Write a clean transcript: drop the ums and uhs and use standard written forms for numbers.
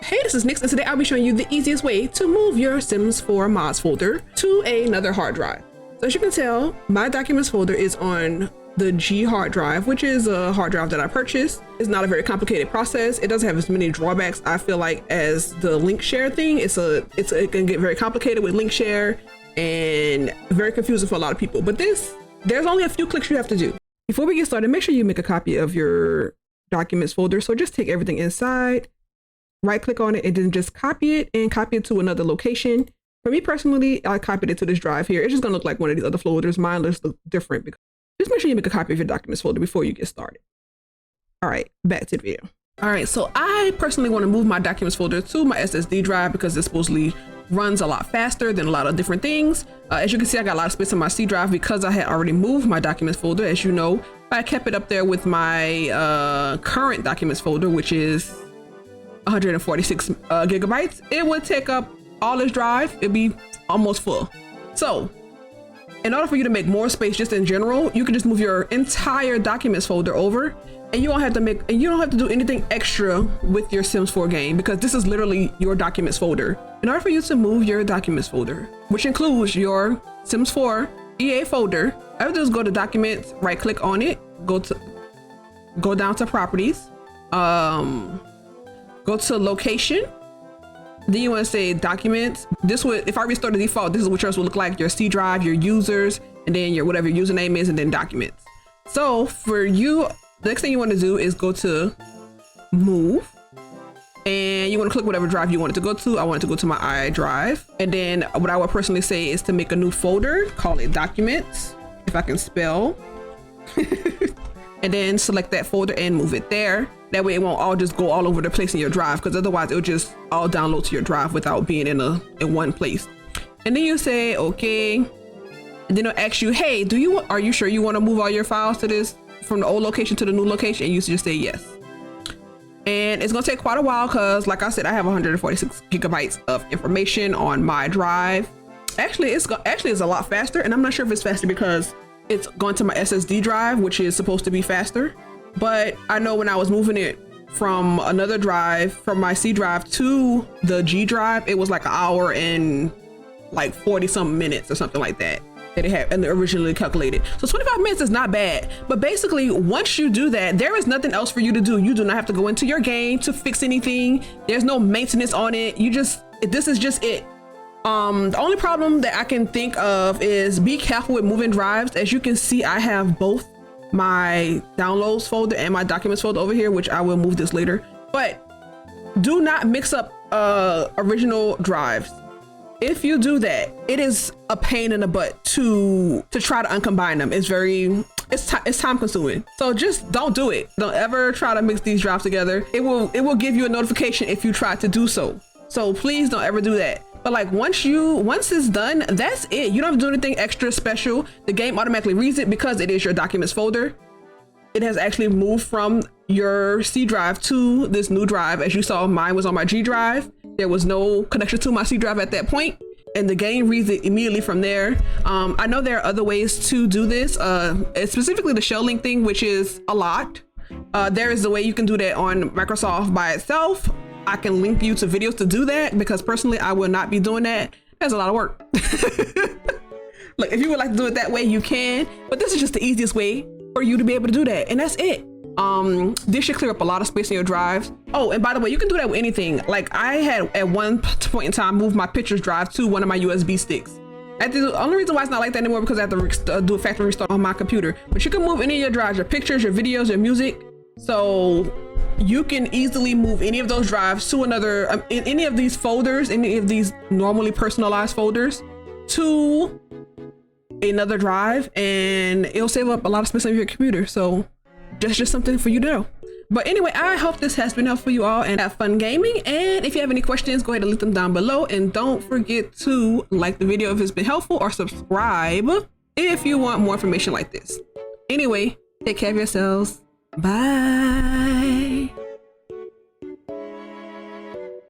Hey, this is Nix, and today I'll be showing you the easiest way to move your Sims 4 mods folder to another hard drive. So as you can tell, my documents folder is on the G hard drive, which is a hard drive that I purchased. It's not a very complicated process. It doesn't have as many drawbacks, I feel like, as the link share thing. It can get very complicated with link share and very confusing for a lot of people. But there's only a few clicks you have to do. Before we get started, make sure you make a copy of your documents folder. So just take everything inside, right click on it, and then just copy it to another location. For me personally, I copied it to this drive here. It's just gonna look like one of these other folders. Mine looks different. Just make sure you make a copy of your documents folder before you get started. All right, back to the video. All right, so I personally want to move my documents folder to my SSD drive because it supposedly runs a lot faster than a lot of different things. As you can see, I got a lot of space on my C drive because I had already moved my documents folder. As you know, I kept it up there with my current documents folder, which is 146 gigabytes. It would take up all this drive. It'd be almost full. So in order for you to make more space just in general, you can just move your entire documents folder over, and you don't have to do anything extra with your Sims 4 game because this is literally your documents folder. In order for you to move your documents folder, which includes your Sims 4 EA folder, all I have to do is go to documents, right click on it, go down to properties, go to location. Then you want to say documents. This would, if I restore the default, this is what yours will look like: your C drive, your users, and then your whatever your username is, and then documents. So for you, the next thing you want to do is go to move, and you want to click whatever drive you want it to go to. I want it to go to my I drive. And then what I would personally say is to make a new folder, call it documents, if I can spell, and then select that folder and move it there. That way it won't all just go all over the place in your drive, because otherwise it'll just all download to your drive without being in one place. And then you say okay, and then it'll ask you, hey, are you sure you want to move all your files to this from the old location to the new location? And you just say yes. And it's gonna take quite a while because, like I said, I have 146 gigabytes of information on my drive. Actually, it's a lot faster, and I'm not sure if it's faster because it's going to my SSD drive, which is supposed to be faster. But I know when I was moving it from another drive, from my C drive to the G drive, it was like an hour and like 40 something minutes or something like that it had and originally calculated. So 25 minutes is not bad. But basically, once you do that, there is nothing else for you to do. You do not have to go into your game to fix anything. There's no maintenance on it. This is just it. The only problem that I can think of is be careful with moving drives. As you can see, I have both my downloads folder and my documents folder over here, which I will move this later. But do not mix up original drives. If you do that, it is a pain in the butt to try to uncombine them. It's time consuming. So just don't do it. Don't ever try to mix these drives together. It will give you a notification if you try to do so. So please don't ever do that. But like once it's done, that's it. You don't have to do anything extra special. The game automatically reads it because it is your documents folder. It has actually moved from your C drive to this new drive. As you saw, mine was on my G drive. There was no connection to my C drive at that point, and the game reads it immediately from there. I know there are other ways to do this, specifically the shell link thing, which is a lot. There is a way you can do that on Microsoft by itself. I can link you to videos to do that because personally I will not be doing that. That's a lot of work. Look, if you would like to do it that way, you can, but this is just the easiest way for you to be able to do that, and that's it. This should clear up a lot of space in your drives. Oh, and by the way, you can do that with anything. Like I had at one point in time moved my pictures drive to one of my USB sticks. The only reason why it's not like that anymore because I have to do a factory restart on my computer. But you can move any of your drives, your pictures, your videos, your music. So you can easily move any of those drives to another, in any of these folders, any of these normally personalized folders, to another drive, and it'll save up a lot of space on your computer. So that's just something for you to know. But anyway, I hope this has been helpful for you all, and have fun gaming. And if you have any questions, go ahead and leave them down below. And don't forget to like the video if it's been helpful, or subscribe if you want more information like this. Anyway, take care of yourselves. Bye.